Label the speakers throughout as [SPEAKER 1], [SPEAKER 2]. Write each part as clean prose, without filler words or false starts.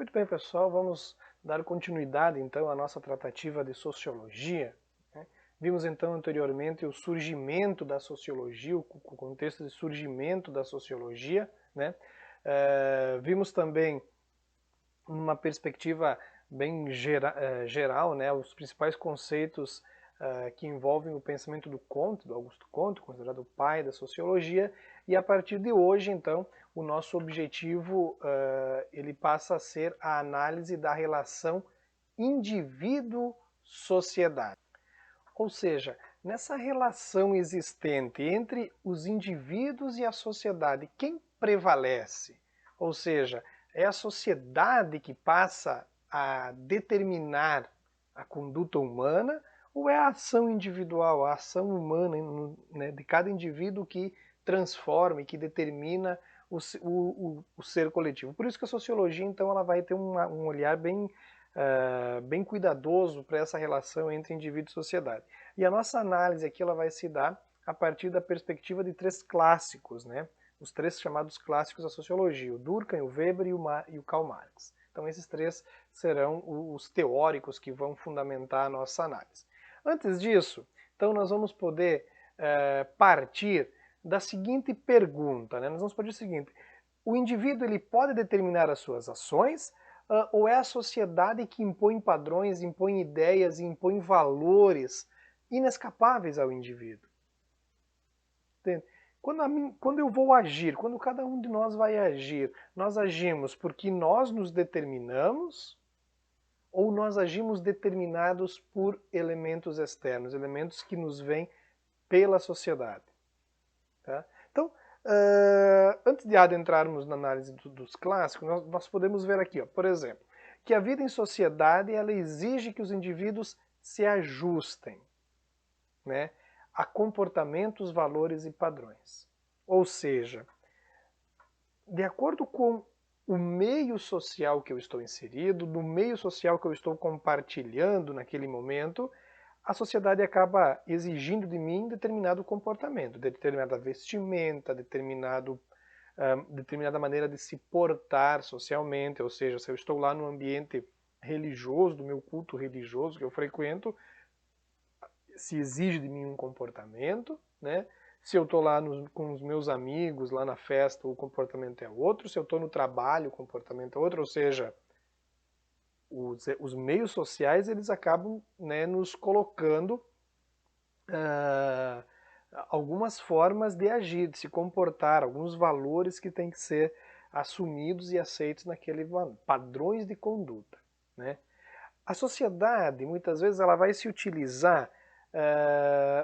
[SPEAKER 1] Muito bem, pessoal, vamos dar continuidade então à nossa tratativa de sociologia, né? Vimos então anteriormente o surgimento da sociologia, o contexto de surgimento da sociologia, né? Vimos também numa perspectiva bem geral, né, os principais conceitos que envolvem o pensamento do Comte, do Augusto Comte, considerado o pai da sociologia, e a partir de hoje, então, o nosso objetivo ele passa a ser a análise da relação indivíduo-sociedade. Ou seja, nessa relação existente entre os indivíduos e a sociedade, quem prevalece? Ou seja, é a sociedade que passa a determinar a conduta humana ou é a ação individual, a ação humana, né, de cada indivíduo que transforma e que determina o ser coletivo? Por isso que a sociologia, então, ela vai ter um olhar bem cuidadoso para essa relação entre indivíduo e sociedade. E a nossa análise aqui ela vai se dar a partir da perspectiva de três clássicos, né? Os três chamados clássicos da sociologia, o Durkheim, o Weber e o Karl Marx. Então esses três serão os teóricos que vão fundamentar a nossa análise. Antes disso, então nós vamos poder partir da seguinte pergunta, né? Nós vamos partir do seguinte: o indivíduo ele pode determinar as suas ações ou é a sociedade que impõe padrões, impõe ideias, impõe valores inescapáveis ao indivíduo? Entende? Quando eu vou agir, quando cada um de nós vai agir, nós agimos porque nós nos determinamos ou nós agimos determinados por elementos externos, elementos que nos vêm pela sociedade? Tá? Então, antes de adentrarmos na análise dos clássicos, nós podemos ver aqui, ó, por exemplo, que a vida em sociedade ela exige que os indivíduos se ajustem, né, a comportamentos, valores e padrões. Ou seja, de acordo com o meio social que eu estou inserido, no meio social que eu estou compartilhando naquele momento, a sociedade acaba exigindo de mim determinado comportamento, determinada vestimenta, determinada maneira de se portar socialmente, ou seja, se eu estou lá no ambiente religioso, do meu culto religioso que eu frequento, se exige de mim um comportamento, né? Se eu estou lá com os meus amigos, lá na festa, o comportamento é outro. Se eu estou no trabalho, o comportamento é outro. Ou seja, os meios sociais eles acabam, né, nos colocando algumas formas de agir, de se comportar, alguns valores que têm que ser assumidos e aceitos naquele padrões de conduta, né? A sociedade, muitas vezes, ela vai se utilizar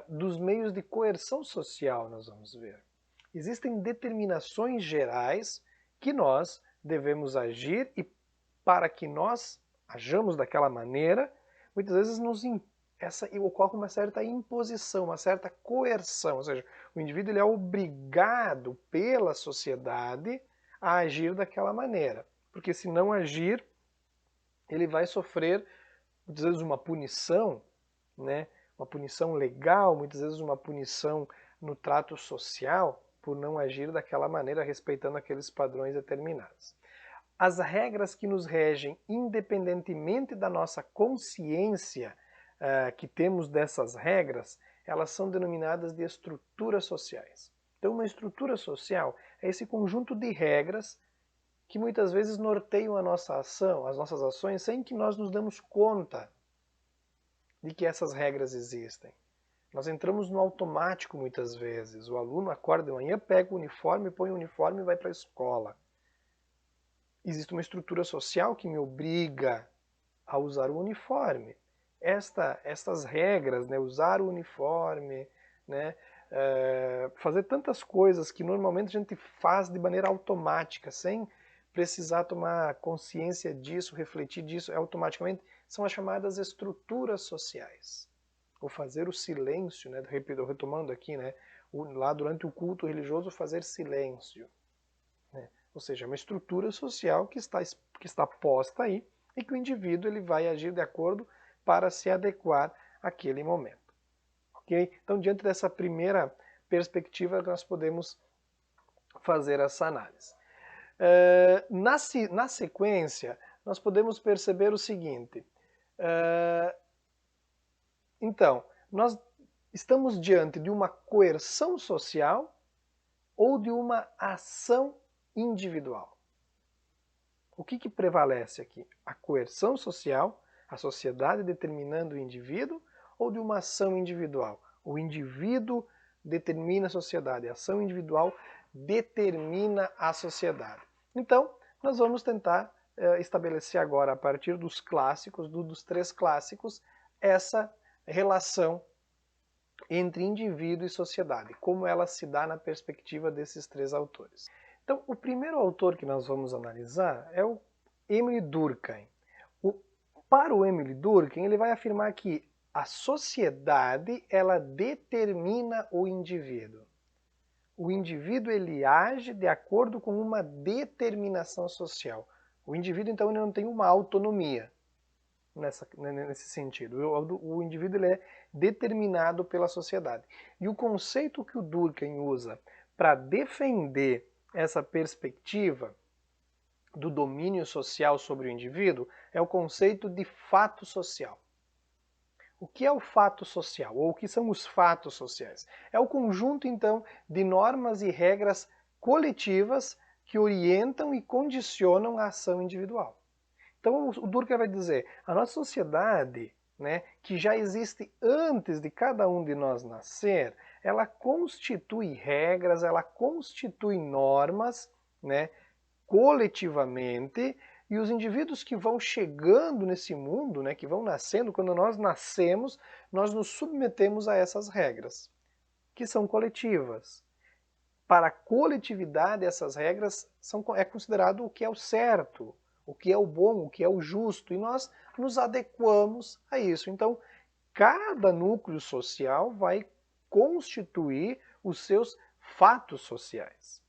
[SPEAKER 1] dos meios de coerção social, nós vamos ver. Existem determinações gerais que nós devemos agir e para que nós ajamos daquela maneira, muitas vezes ocorre uma certa imposição, uma certa coerção, ou seja, o indivíduo ele é obrigado pela sociedade a agir daquela maneira, porque se não agir, ele vai sofrer muitas vezes uma punição, né? Uma punição legal, muitas vezes uma punição no trato social por não agir daquela maneira, respeitando aqueles padrões determinados. As regras que nos regem, independentemente da nossa consciência que temos dessas regras, elas são denominadas de estruturas sociais. Então, uma estrutura social é esse conjunto de regras que muitas vezes norteiam a nossa ação, as nossas ações, sem que nós nos damos conta de que essas regras existem. Nós entramos no automático muitas vezes. O aluno acorda de manhã, pega o uniforme, põe o uniforme e vai para a escola. Existe uma estrutura social que me obriga a usar o uniforme. Estas regras, né, usar o uniforme, né, fazer tantas coisas que normalmente a gente faz de maneira automática, sem precisar tomar consciência disso, refletir disso, automaticamente, são as chamadas estruturas sociais. O fazer o silêncio, né, retomando aqui, né, lá durante o culto religioso, fazer silêncio. Né? Ou seja, é uma estrutura social que está posta aí e que o indivíduo ele vai agir de acordo para se adequar àquele momento. Okay? Então, diante dessa primeira perspectiva, nós podemos fazer essa análise. Na sequência, nós podemos perceber o seguinte. Então, nós estamos diante de uma coerção social ou de uma ação individual? O que prevalece aqui? A coerção social, a sociedade determinando o indivíduo, ou de uma ação individual? O indivíduo determina a sociedade, a ação individual determina a sociedade. Então, nós vamos tentar estabelecer agora, a partir dos clássicos, dos três clássicos, essa relação entre indivíduo e sociedade, como ela se dá na perspectiva desses três autores. Então, o primeiro autor que nós vamos analisar é o Émile Durkheim. Para o Émile Durkheim, ele vai afirmar que a sociedade, ela determina o indivíduo. O indivíduo, ele age de acordo com uma determinação social. O indivíduo, então, ele não tem uma autonomia nesse sentido. O indivíduo, ele é determinado pela sociedade. E o conceito que o Durkheim usa para defender essa perspectiva do domínio social sobre o indivíduo é o conceito de fato social. O que é o fato social? Ou o que são os fatos sociais? É o conjunto, então, de normas e regras coletivas que orientam e condicionam a ação individual. Então o Durkheim vai dizer, a nossa sociedade, né, que já existe antes de cada um de nós nascer, ela constitui regras, ela constitui normas, né, coletivamente, e os indivíduos que vão chegando nesse mundo, né, que vão nascendo, quando nós nascemos, nós nos submetemos a essas regras, que são coletivas. Para a coletividade, essas regras é considerado o que é o certo, o que é o bom, o que é o justo, e nós nos adequamos a isso. Então, cada núcleo social vai constituir os seus fatos sociais.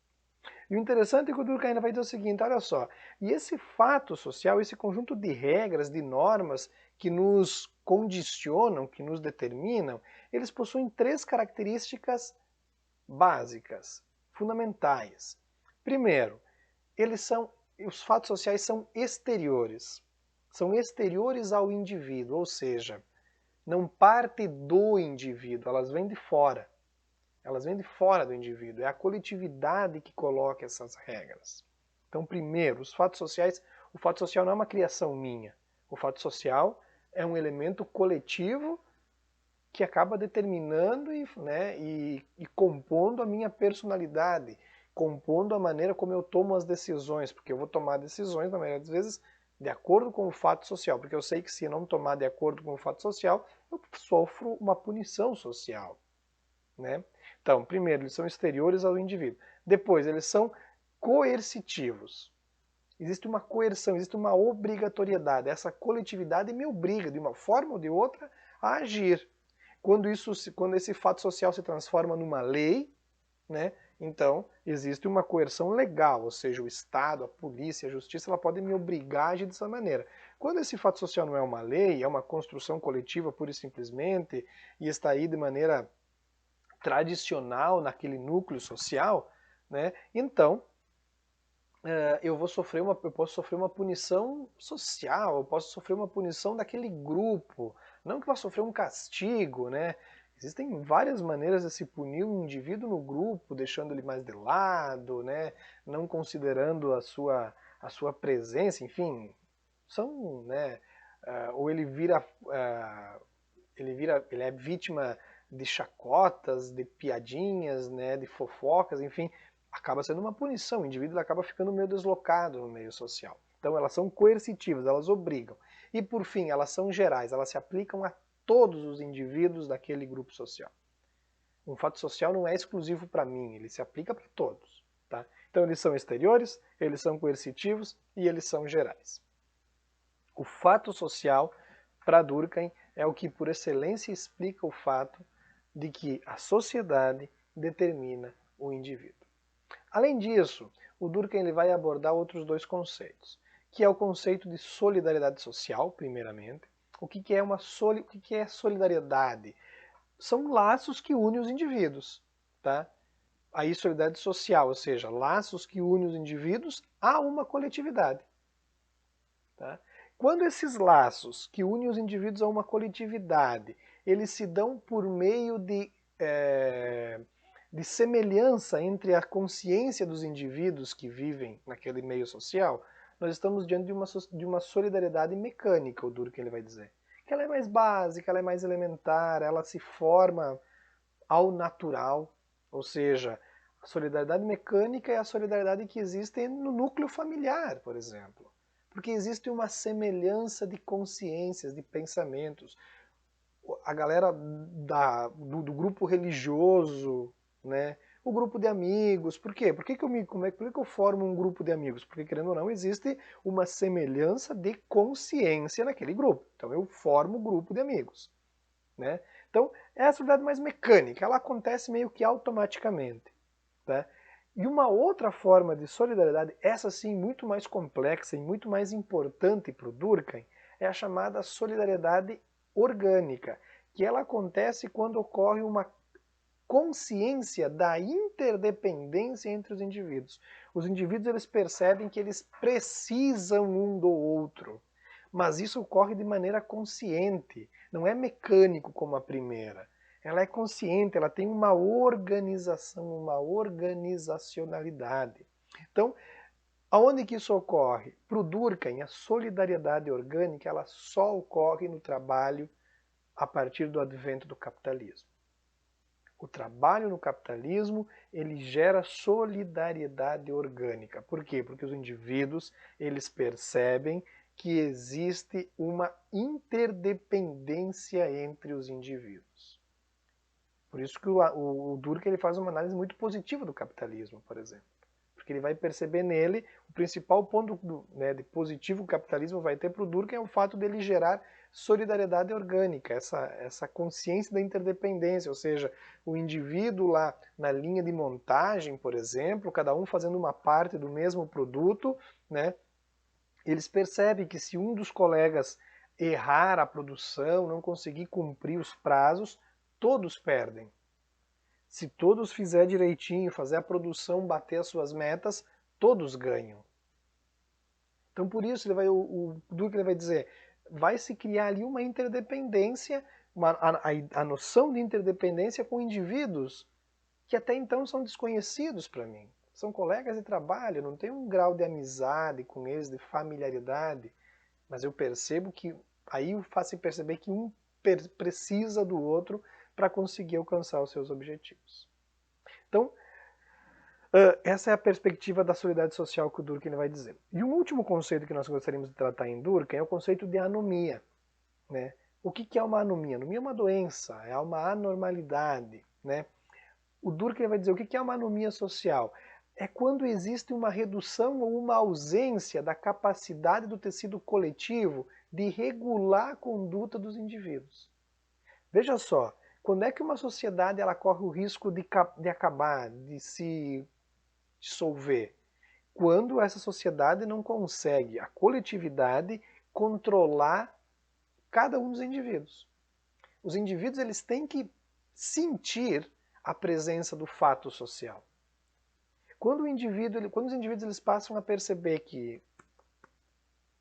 [SPEAKER 1] E o interessante é que o Durkheim ainda vai dizer o seguinte, olha só, e esse fato social, esse conjunto de regras, de normas que nos condicionam, que nos determinam, eles possuem três características básicas, fundamentais. Primeiro, os fatos sociais são exteriores ao indivíduo, ou seja, não parte do indivíduo, elas vêm de fora. Elas vêm de fora do indivíduo, é a coletividade que coloca essas regras. Então, primeiro, o fato social não é uma criação minha. O fato social é um elemento coletivo que acaba determinando e compondo a minha personalidade, compondo a maneira como eu tomo as decisões, porque eu vou tomar decisões, na maioria das vezes, de acordo com o fato social, porque eu sei que se eu não tomar de acordo com o fato social, eu sofro uma punição social. Né? Então, primeiro, eles são exteriores ao indivíduo. Depois, eles são coercitivos. Existe uma coerção, existe uma obrigatoriedade. Essa coletividade me obriga, de uma forma ou de outra, a agir. Quando esse fato social se transforma numa lei, né, então existe uma coerção legal, ou seja, o Estado, a polícia, a justiça, ela pode me obrigar a agir dessa maneira. Quando esse fato social não é uma lei, é uma construção coletiva pura e simplesmente, e está aí de maneira tradicional naquele núcleo social, né, então eu posso sofrer uma punição social, eu posso sofrer uma punição daquele grupo, não que eu vá sofrer um castigo, né? Existem várias maneiras de se punir um indivíduo no grupo, deixando ele mais de lado, né? Não considerando a sua presença, enfim, são, né? Ou ele ele é vítima de chacotas, de piadinhas, né? De fofocas, enfim, acaba sendo uma punição, o indivíduo acaba ficando meio deslocado no meio social. Então elas são coercitivas, elas obrigam. E por fim, elas são gerais, elas se aplicam a todos os indivíduos daquele grupo social. Um fato social não é exclusivo para mim, ele se aplica para todos. Tá? Então eles são exteriores, eles são coercitivos e eles são gerais. O fato social, para Durkheim, é o que por excelência explica o fato de que a sociedade determina o indivíduo. Além disso, o Durkheim ele vai abordar outros dois conceitos, que é o conceito de solidariedade social, primeiramente. O que é solidariedade? São laços que unem os indivíduos. Tá? Aí solidariedade social, ou seja, laços que unem os indivíduos a uma coletividade. Tá? Quando esses laços que unem os indivíduos a uma coletividade, eles se dão por meio de semelhança entre a consciência dos indivíduos que vivem naquele meio social, nós estamos diante de uma solidariedade mecânica, o Durkheim ele vai dizer. Que ela é mais básica, ela é mais elementar, ela se forma ao natural, ou seja, a solidariedade mecânica é a solidariedade que existe no núcleo familiar, por exemplo. Porque existe uma semelhança de consciências, de pensamentos. A galera do grupo religioso, né? O grupo de amigos. Por quê? Por que eu formo um grupo de amigos? Porque, querendo ou não, existe uma semelhança de consciência naquele grupo. Então eu formo um grupo de amigos. Né? Então, é a solidariedade mais mecânica, ela acontece meio que automaticamente. Tá? E uma outra forma de solidariedade, essa sim muito mais complexa e muito mais importante para o Durkheim, é a chamada solidariedade orgânica, que ela acontece quando ocorre uma consciência da interdependência entre os indivíduos. Os indivíduos eles percebem que eles precisam um do outro, mas isso ocorre de maneira consciente, não é mecânico como a primeira. Ela é consciente, ela tem uma organização, uma organizacionalidade. Então, aonde que isso ocorre? Para o Durkheim, a solidariedade orgânica ela só ocorre no trabalho a partir do advento do capitalismo. O trabalho no capitalismo, ele gera solidariedade orgânica. Por quê? Porque os indivíduos, eles percebem que existe uma interdependência entre os indivíduos. Por isso que o Durkheim ele faz uma análise muito positiva do capitalismo, por exemplo. Porque ele vai perceber nele, o principal ponto de positivo que o capitalismo vai ter para o Durkheim é o fato dele gerar solidariedade orgânica, essa consciência da interdependência, ou seja, o indivíduo lá na linha de montagem, por exemplo, cada um fazendo uma parte do mesmo produto, né? Eles percebem que se um dos colegas errar a produção, não conseguir cumprir os prazos, todos perdem. Se todos fizer direitinho, fazer a produção bater as suas metas, todos ganham. Então por isso o Durkheim vai dizer, vai se criar ali uma interdependência, a noção de interdependência com indivíduos que até então são desconhecidos para mim. São colegas de trabalho, não tenho um grau de amizade com eles, de familiaridade, mas eu percebo que, aí eu faço perceber que um precisa do outro para conseguir alcançar os seus objetivos. Então, essa é a perspectiva da solidariedade social que o Durkheim vai dizer. E um último conceito que nós gostaríamos de tratar em Durkheim é o conceito de anomia. Né? O que é uma anomia? Anomia é uma doença, é uma anormalidade. Né? O Durkheim vai dizer o que é uma anomia social? É quando existe uma redução ou uma ausência da capacidade do tecido coletivo de regular a conduta dos indivíduos. Veja só, quando é que uma sociedade ela corre o risco de acabar, de se dissolver? Quando essa sociedade não consegue, a coletividade, controlar cada um dos indivíduos. Os indivíduos eles têm que sentir a presença do fato social. Quando os indivíduos eles passam a perceber que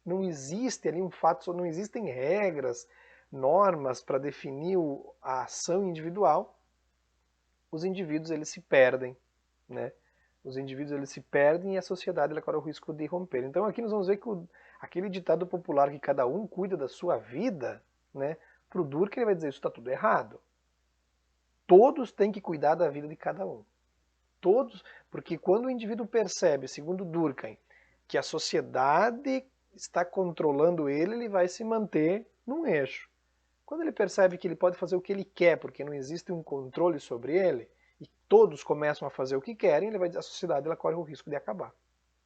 [SPEAKER 1] não existe ali um fato, não existem regras, normas para definir a ação individual, os indivíduos eles se perdem, né? Os indivíduos eles se perdem e a sociedade ela corre o risco de romper. Então aqui nós vamos ver que aquele ditado popular que cada um cuida da sua vida, né? Para o Durkheim ele vai dizer isso está tudo errado. Todos têm que cuidar da vida de cada um. Todos, porque quando o indivíduo percebe, segundo Durkheim, que a sociedade está controlando ele, ele vai se manter num eixo. Quando ele percebe que ele pode fazer o que ele quer, porque não existe um controle sobre ele, e todos começam a fazer o que querem, ele vai dizer, a sociedade ela corre o risco de acabar.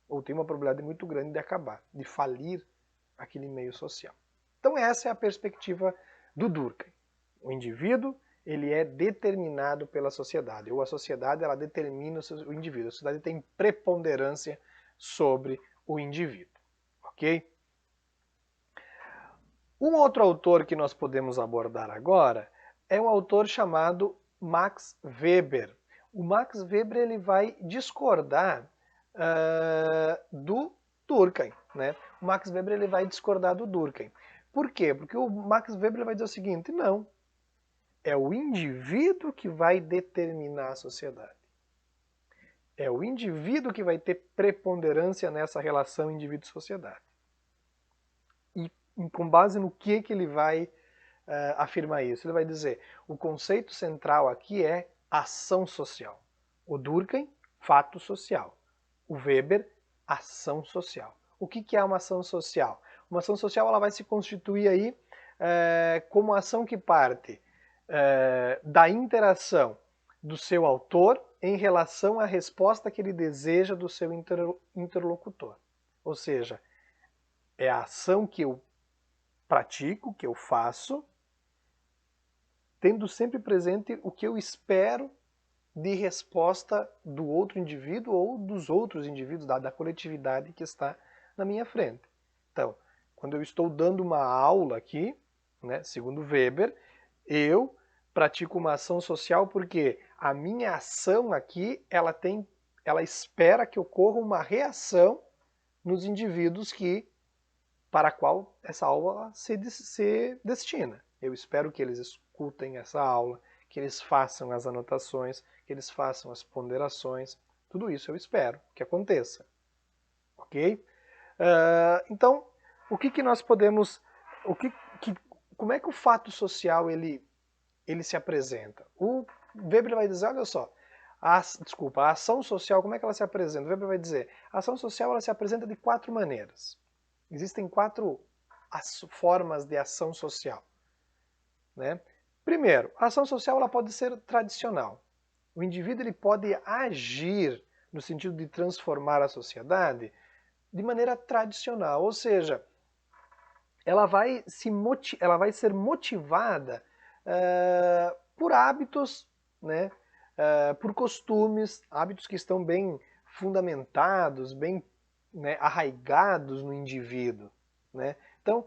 [SPEAKER 1] Ou tem uma probabilidade muito grande de acabar, de falir aquele meio social. Então essa é a perspectiva do Durkheim. O indivíduo ele é determinado pela sociedade, ou a sociedade ela determina o indivíduo. A sociedade tem preponderância sobre o indivíduo, ok? Um outro autor que nós podemos abordar agora é um autor chamado Max Weber. O Max Weber ele vai discordar do Durkheim. Né? o Max Weber ele vai discordar do Durkheim. Por quê? Porque o Max Weber ele vai dizer o seguinte, não, é o indivíduo que vai determinar a sociedade. É o indivíduo que vai ter preponderância nessa relação indivíduo-sociedade. E com base no que ele vai afirmar isso? Ele vai dizer, o conceito central aqui é ação social. O Durkheim, fato social. O Weber, ação social. O que é uma ação social? Uma ação social ela vai se constituir aí como ação que parte da interação do seu autor em relação à resposta que ele deseja do seu interlocutor. Ou seja, é a ação que eu pratico, que eu faço, tendo sempre presente o que eu espero de resposta do outro indivíduo ou dos outros indivíduos, da coletividade que está na minha frente. Então, quando eu estou dando uma aula aqui, né, segundo Weber, eu pratico uma ação social porque a minha ação aqui, ela espera que ocorra uma reação nos indivíduos para a qual essa aula se destina. Eu espero que eles escutem essa aula, que eles façam as anotações, que eles façam as ponderações, tudo isso eu espero que aconteça. Ok? Então, o que nós podemos... como é que o fato social ele se apresenta? O Weber vai dizer, olha só, a ação social, como é que ela se apresenta? O Weber vai dizer, a ação social ela se apresenta de 4 maneiras. Existem 4 formas de ação social. Né? Primeiro, a ação social ela pode ser tradicional. O indivíduo ele pode agir no sentido de transformar a sociedade de maneira tradicional, ou seja, ela vai ser motivada por hábitos, né, por costumes, hábitos que estão bem fundamentados, bem, né, arraigados no indivíduo. Né? Então,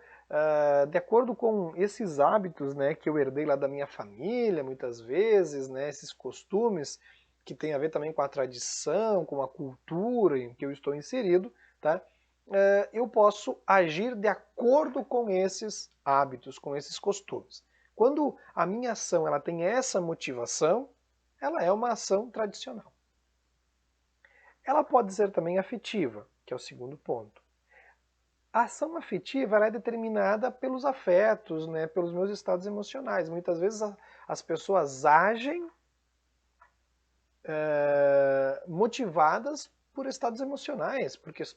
[SPEAKER 1] de acordo com esses hábitos, né, que eu herdei lá da minha família, muitas vezes, né, esses costumes que tem a ver também com a tradição, com a cultura em que eu estou inserido, tá? Eu posso agir de acordo com esses hábitos, com esses costumes. Quando a minha ação ela tem essa motivação, ela é uma ação tradicional. Ela pode ser também afetiva, que é o segundo ponto. A ação afetiva ela é determinada pelos afetos, né, pelos meus estados emocionais. Muitas vezes as pessoas agem motivadas por estados emocionais,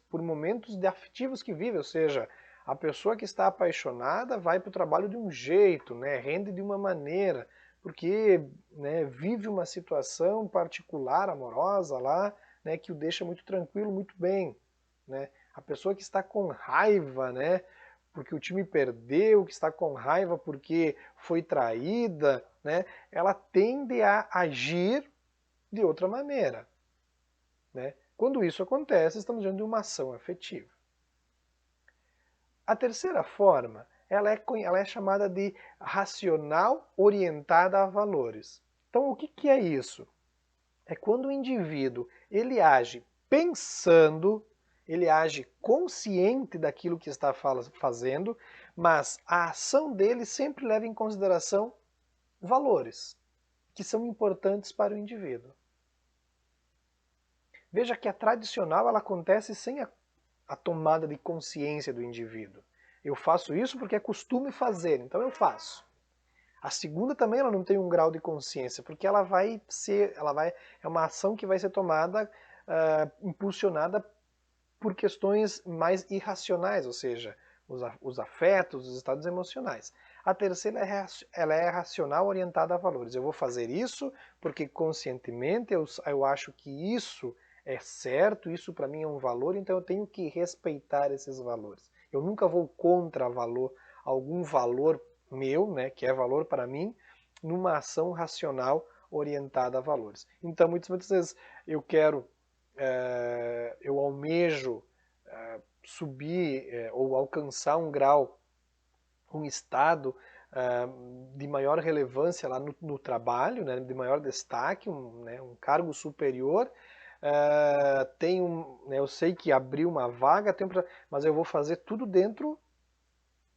[SPEAKER 1] por momentos afetivos que vivem, ou seja, a pessoa que está apaixonada vai para o trabalho de um jeito, né, rende de uma maneira, porque, né, vive uma situação particular, amorosa lá, né, que o deixa muito tranquilo, muito bem. Né? A pessoa que está com raiva, né, porque o time perdeu, que está com raiva porque foi traída, né, ela tende a agir de outra maneira. Né? Quando isso acontece, estamos diante de uma ação afetiva. A terceira forma, ela é chamada de racional orientada a valores. Então, o que é isso? É quando o indivíduo ele age pensando, ele age consciente daquilo que está fazendo, mas a ação dele sempre leva em consideração valores que são importantes para o indivíduo. Veja que a tradicional ela acontece sem a tomada de consciência do indivíduo. Eu faço isso porque é costume fazer, então eu faço. A segunda também ela não tem um grau de consciência, porque é uma ação que vai ser tomada, impulsionada por questões mais irracionais, ou seja, os afetos, os estados emocionais. A terceira ela é racional orientada a valores. Eu vou fazer isso porque conscientemente eu acho que isso é certo, isso para mim é um valor, então eu tenho que respeitar esses valores. Eu nunca vou contra algum valor meu, né, que é valor para mim, numa ação racional orientada a valores. Então, muitas vezes eu almejo subir ou alcançar um grau, um estado de maior relevância lá no trabalho, né, de maior destaque, um cargo superior, né, eu sei que abriu uma vaga, mas eu vou fazer tudo dentro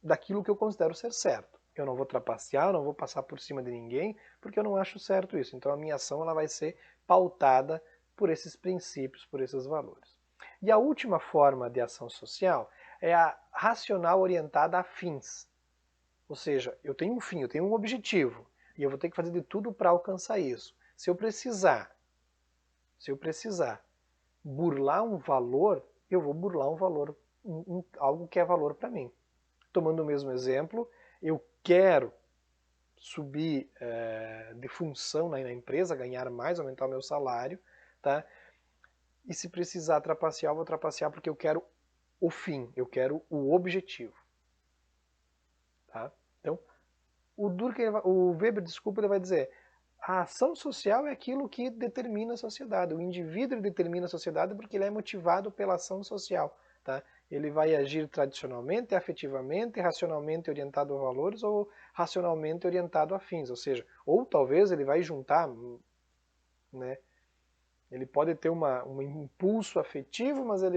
[SPEAKER 1] daquilo que eu considero ser certo. Eu não vou trapacear, eu não vou passar por cima de ninguém, porque eu não acho certo isso. Então a minha ação ela vai ser pautada por esses princípios, por esses valores. E a última forma de ação social é a racional orientada a fins. Ou seja, eu tenho um fim, eu tenho um objetivo, e eu vou ter que fazer de tudo para alcançar isso. Se eu precisar burlar um valor, eu vou burlar um valor, algo que é valor para mim. Tomando o mesmo exemplo, eu quero subir de função na empresa, ganhar mais, aumentar o meu salário, tá? E se precisar trapacear, eu vou trapacear porque eu quero o fim, eu quero o objetivo, tá? Então, o Weber, desculpa, ele vai dizer, a ação social é aquilo que determina a sociedade. O indivíduo determina a sociedade porque ele é motivado pela ação social, tá? Ele vai agir tradicionalmente, afetivamente, racionalmente orientado a valores ou racionalmente orientado a fins, ou seja, ou talvez ele vai juntar, né? Ele pode ter um impulso afetivo, mas né,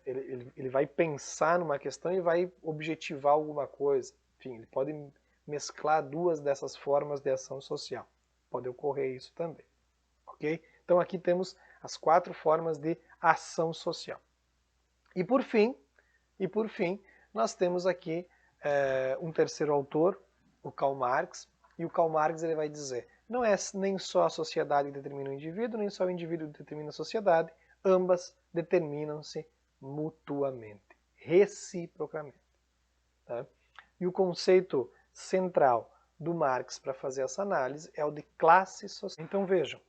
[SPEAKER 1] ele vai pensar numa questão e vai objetivar alguma coisa. Enfim, ele pode mesclar duas dessas formas de ação social. Pode ocorrer isso também. Ok? Então aqui temos as 4 formas de ação social. E por fim, nós temos aqui um terceiro autor, o Karl Marx, e o Karl Marx ele vai dizer, não é nem só a sociedade que determina o indivíduo, nem só o indivíduo que determina a sociedade, ambas determinam-se mutuamente, reciprocamente. Tá? E o conceito central do Marx para fazer essa análise é o de classe social. Então vejam,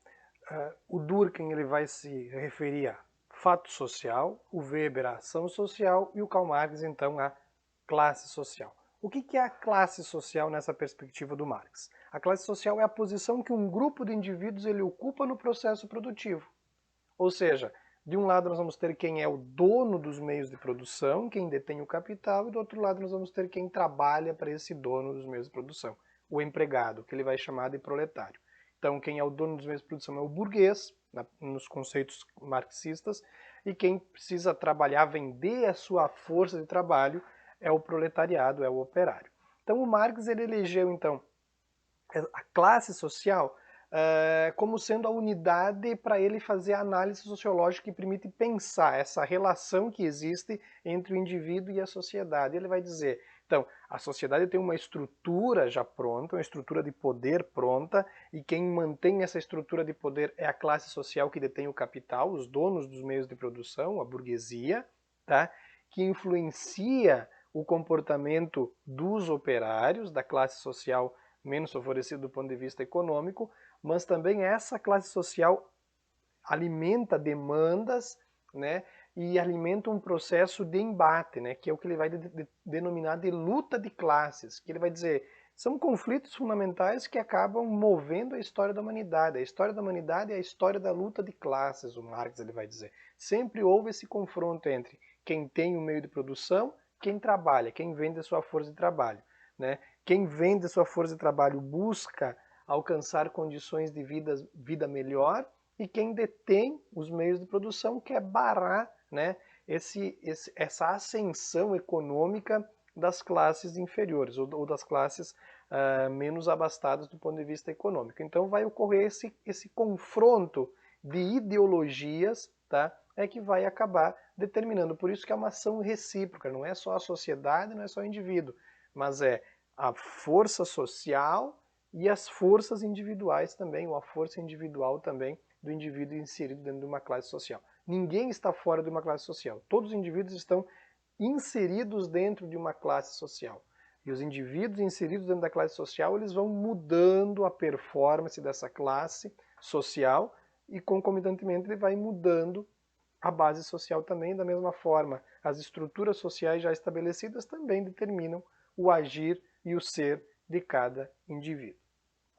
[SPEAKER 1] o Durkheim ele vai se referir a fato social, o Weber a ação social e o Karl Marx então a classe social. O que é a classe social nessa perspectiva do Marx? A classe social é a posição que um grupo de indivíduos ele ocupa no processo produtivo. Ou seja, de um lado nós vamos ter quem é o dono dos meios de produção, quem detém o capital, e do outro lado nós vamos ter quem trabalha para esse dono dos meios de produção, o empregado, que ele vai chamar de proletário. Então, quem é o dono dos meios de produção é o burguês, nos conceitos marxistas, e quem precisa trabalhar, vender a sua força de trabalho, é o proletariado, é o operário. Então, o Marx ele elegeu então a classe social como sendo a unidade para ele fazer a análise sociológica que permite pensar essa relação que existe entre o indivíduo e a sociedade. Ele vai dizer, então, a sociedade tem uma estrutura já pronta, uma estrutura de poder pronta, e quem mantém essa estrutura de poder é a classe social que detém o capital, os donos dos meios de produção, a burguesia, tá? Que influencia o comportamento dos operários, da classe social menos favorecido do ponto de vista econômico, mas também essa classe social alimenta demandas, né, e alimenta um processo de embate, né, que é o que ele vai denominar de luta de classes, que ele vai dizer são conflitos fundamentais que acabam movendo a história da humanidade. A história da humanidade é a história da luta de classes, o Marx ele vai dizer. Sempre houve esse confronto entre quem tem o meio de produção, quem trabalha, quem vende a sua força de trabalho, né? Quem vende a sua força de trabalho busca alcançar condições de vida melhor, e quem detém os meios de produção quer barrar, né, essa ascensão econômica das classes inferiores ou das classes menos abastadas do ponto de vista econômico. Então vai ocorrer esse confronto de ideologias, tá, que vai acabar determinando. Por isso que é uma ação recíproca, não é só a sociedade, não é só o indivíduo, mas é a força social e as forças individuais também, ou a força individual também do indivíduo inserido dentro de uma classe social. Ninguém está fora de uma classe social. Todos os indivíduos estão inseridos dentro de uma classe social. E os indivíduos inseridos dentro da classe social, eles vão mudando a performance dessa classe social e concomitantemente ele vai mudando a base social também, da mesma forma. As estruturas sociais já estabelecidas também determinam o agir e o ser de cada indivíduo.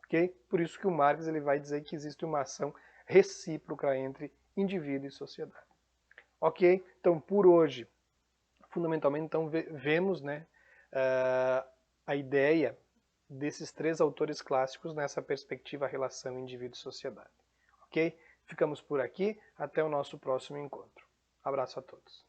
[SPEAKER 1] Okay? Por isso que o Marx ele vai dizer que existe uma ação recíproca entre indivíduo e sociedade. Ok? Então, por hoje, fundamentalmente, então, vemos, né, a ideia desses três autores clássicos nessa perspectiva relação indivíduo-sociedade. Ok? Ficamos por aqui, até o nosso próximo encontro. Abraço a todos.